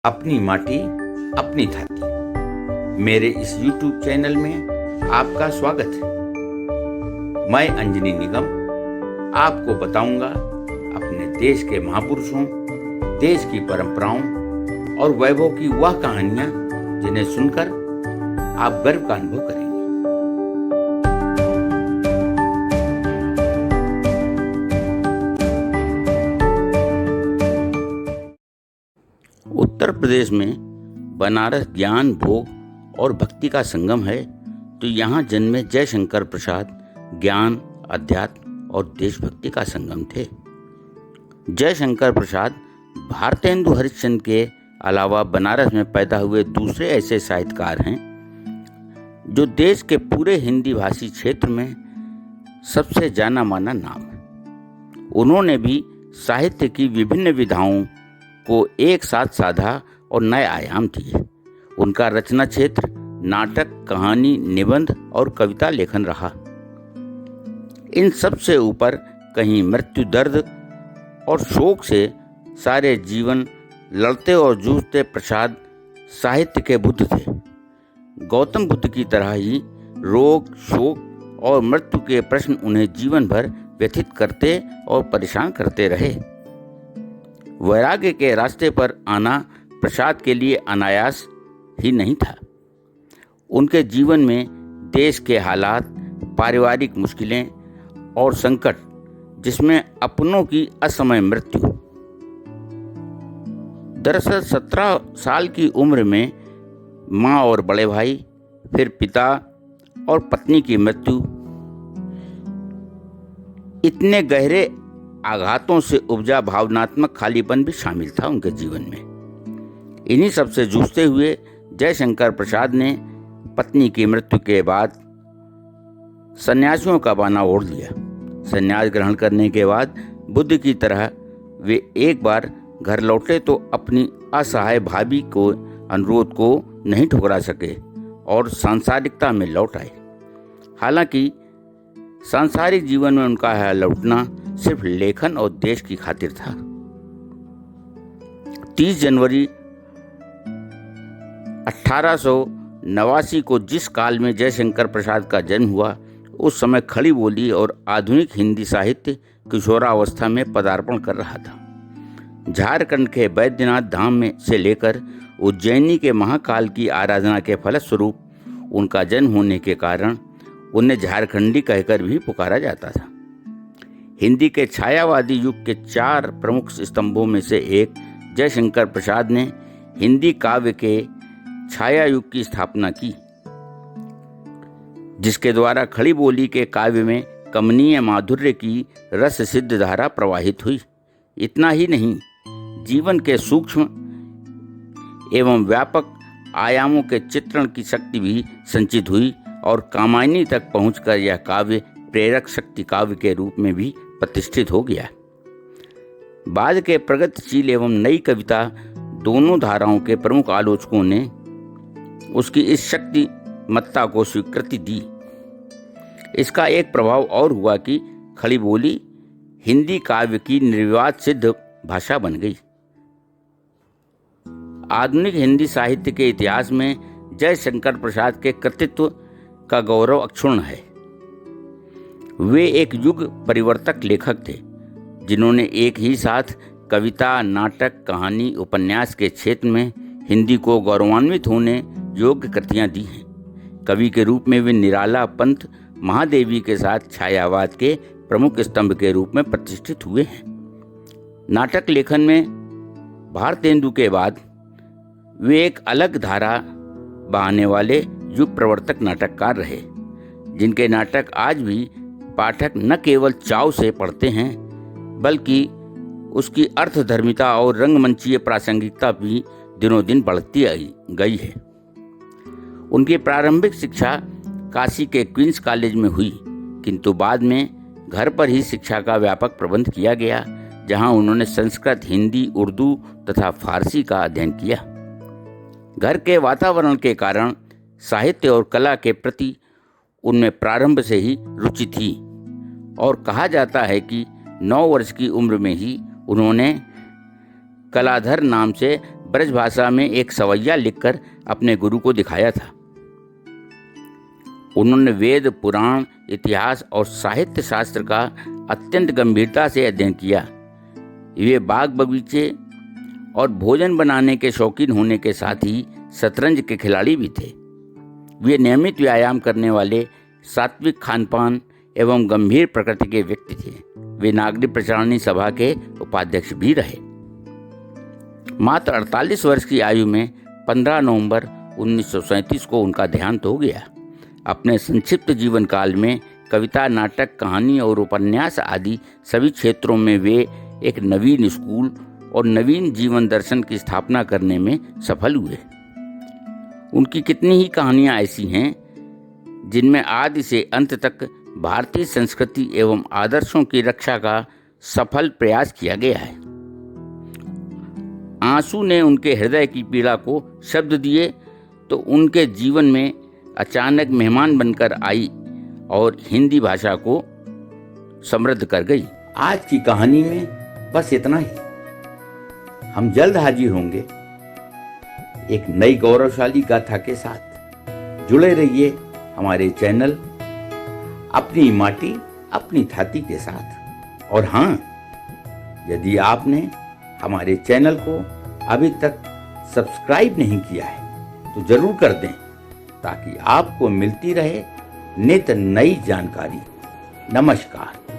अपनी माटी अपनी थाती मेरे इस YouTube चैनल में आपका स्वागत है। मैं अंजनी निगम आपको बताऊंगा अपने देश के महापुरुषों, देश की परंपराओं और वैभव की वह कहानियां जिन्हें सुनकर आप गर्व का अनुभव करेंगे। उत्तर प्रदेश में बनारस ज्ञान, भोग और भक्ति का संगम है, तो यहाँ जन्मे जयशंकर प्रसाद ज्ञान, अध्यात्म और देशभक्ति का संगम थे। जयशंकर प्रसाद भारतेंदु हरिश्चंद्र के अलावा बनारस में पैदा हुए दूसरे ऐसे साहित्यकार हैं जो देश के पूरे हिंदी भाषी क्षेत्र में सबसे जाना माना नाम है। उन्होंने भी साहित्य की विभिन्न विधाओं को एक साथ साधा और नए आयाम दिए। उनका रचना क्षेत्र नाटक, कहानी, निबंध और कविता लेखन रहा। इन सब से ऊपर कहीं मृत्यु, दर्द और शोक से सारे जीवन लड़ते और जूझते प्रसाद साहित्य के बुद्ध थे। गौतम बुद्ध की तरह ही रोग, शोक और मृत्यु के प्रश्न उन्हें जीवन भर व्यथित करते और परेशान करते रहे। वैराग्य के रास्ते पर आना प्रसाद के लिए अनायास ही नहीं था। उनके जीवन में देश के हालात, पारिवारिक मुश्किलें और संकट, जिसमें अपनों की असमय मृत्यु। दरअसल 17 साल की उम्र में माँ और बड़े भाई, फिर पिता और पत्नी की मृत्यु, इतने गहरे आघातों से उपजा भावनात्मक खालीपन भी शामिल था उनके जीवन में। इन्हीं सब से जूझते हुए जयशंकर प्रसाद ने पत्नी की मृत्यु के बाद सन्यासियों का बाना ओढ़ लिया। सन्यास ग्रहण करने के बाद बुद्ध की तरह वे एक बार घर लौटे तो अपनी असहाय भाभी को अनुरोध को नहीं ठुकरा सके और सांसारिकता में लौट आए। हालांकि सांसारिक जीवन में उनका यह लौटना सिर्फ लेखन और देश की खातिर था। 30 जनवरी 1889 को जिस काल में जयशंकर प्रसाद का जन्म हुआ, उस समय खड़ी बोली और आधुनिक हिंदी साहित्य किशोरावस्था में पदार्पण कर रहा था। झारखंड के बैद्यनाथ धाम में से लेकर उज्जैनी के महाकाल की आराधना के फलस्वरूप उनका जन्म होने के कारण उन्हें झारखंडी कहकर भी पुकारा जाता था। हिंदी के छायावादी युग के 4 प्रमुख स्तंभों में से एक जयशंकर प्रसाद ने हिंदी काव्य के छाया युग की स्थापना की, जिसके द्वारा खड़ी बोली के काव्य में कमनीय माधुर्य की रस सिद्ध धारा प्रवाहित हुई। इतना ही नहीं, जीवन के सूक्ष्म एवं व्यापक आयामों के चित्रण की शक्ति भी संचित हुई और कामायनी तक पहुंचकर यह काव्य प्रेरक शक्ति काव्य के रूप में भी प्रतिष्ठित हो गया। बाद के प्रगतिशील एवं नई कविता दोनों धाराओं के प्रमुख आलोचकों ने उसकी इस शक्ति मत्ता को स्वीकृति दी। इसका एक प्रभाव और हुआ कि खड़ी बोली हिंदी काव्य की निर्विवाद सिद्ध भाषा बन गई। आधुनिक हिंदी साहित्य के इतिहास में जयशंकर प्रसाद के कृतित्व का गौरव अक्षुण्ण है। वे एक युग परिवर्तक लेखक थे, जिन्होंने एक ही साथ कविता, नाटक, कहानी, उपन्यास के क्षेत्र में हिंदी को गौरवान्वित होने योग्य कृतियां दी हैं। कवि के रूप में वे निराला, पंत, महादेवी के साथ छायावाद के प्रमुख स्तंभ के रूप में प्रतिष्ठित हुए हैं। नाटक लेखन में भारतेंदु के बाद वे एक अलग धारा बहाने वाले युग प्रवर्तक नाटककार रहे, जिनके नाटक आज भी पाठक न केवल चाव से पढ़ते हैं, बल्कि उसकी अर्थधर्मिता और रंगमंचीय प्रासंगिकता भी दिनों दिन बढ़ती गई है। उनकी प्रारंभिक शिक्षा काशी के क्वींस कॉलेज में हुई, किंतु बाद में घर पर ही शिक्षा का व्यापक प्रबंध किया गया, जहां उन्होंने संस्कृत, हिंदी, उर्दू तथा फारसी का अध्ययन किया। घर के वातावरण के कारण साहित्य और कला के प्रति उनमें प्रारंभ से ही रुचि थी और कहा जाता है कि 9 वर्ष की उम्र में ही उन्होंने कलाधर नाम से ब्रज भाषा में एक सवैया लिखकर अपने गुरु को दिखाया था। उन्होंने वेद, पुराण, इतिहास और साहित्य शास्त्र का अत्यंत गंभीरता से अध्ययन किया। वे बाग बगीचे और भोजन बनाने के शौकीन होने के साथ ही शतरंज के खिलाड़ी भी थे। वे नियमित व्यायाम करने वाले, सात्विक खानपान एवं गंभीर प्रकृति के व्यक्ति थे। वे नागरिक प्रचारणी सभा के उपाध्यक्ष भी रहे। मात्र 48 वर्ष की आयु में 15 नवंबर 1937 को उनका देहांत हो गया। अपने संक्षिप्त जीवन काल में कविता, नाटक, कहानी और उपन्यास आदि सभी क्षेत्रों में वे एक नवीन स्कूल और नवीन जीवन दर्शन की स्थापना करने में सफल हुए। उनकी कितनी ही कहानियां ऐसी हैं जिनमें आदि से अंत तक भारतीय संस्कृति एवं आदर्शों की रक्षा का सफल प्रयास किया गया है। आंसू ने उनके हृदय की पीड़ा को शब्द दिए तो उनके जीवन में अचानक मेहमान बनकर आई और हिंदी भाषा को समृद्ध कर गई। आज की कहानी में बस इतना ही। हम जल्द हाजिर होंगे एक नई गौरवशाली गाथा के साथ। जुड़े रहिए हमारे चैनल अपनी माटी अपनी छाती के साथ। और हाँ, यदि आपने हमारे चैनल को अभी तक सब्सक्राइब नहीं किया है तो जरूर कर दें, ताकि आपको मिलती रहे नित नई जानकारी। नमस्कार।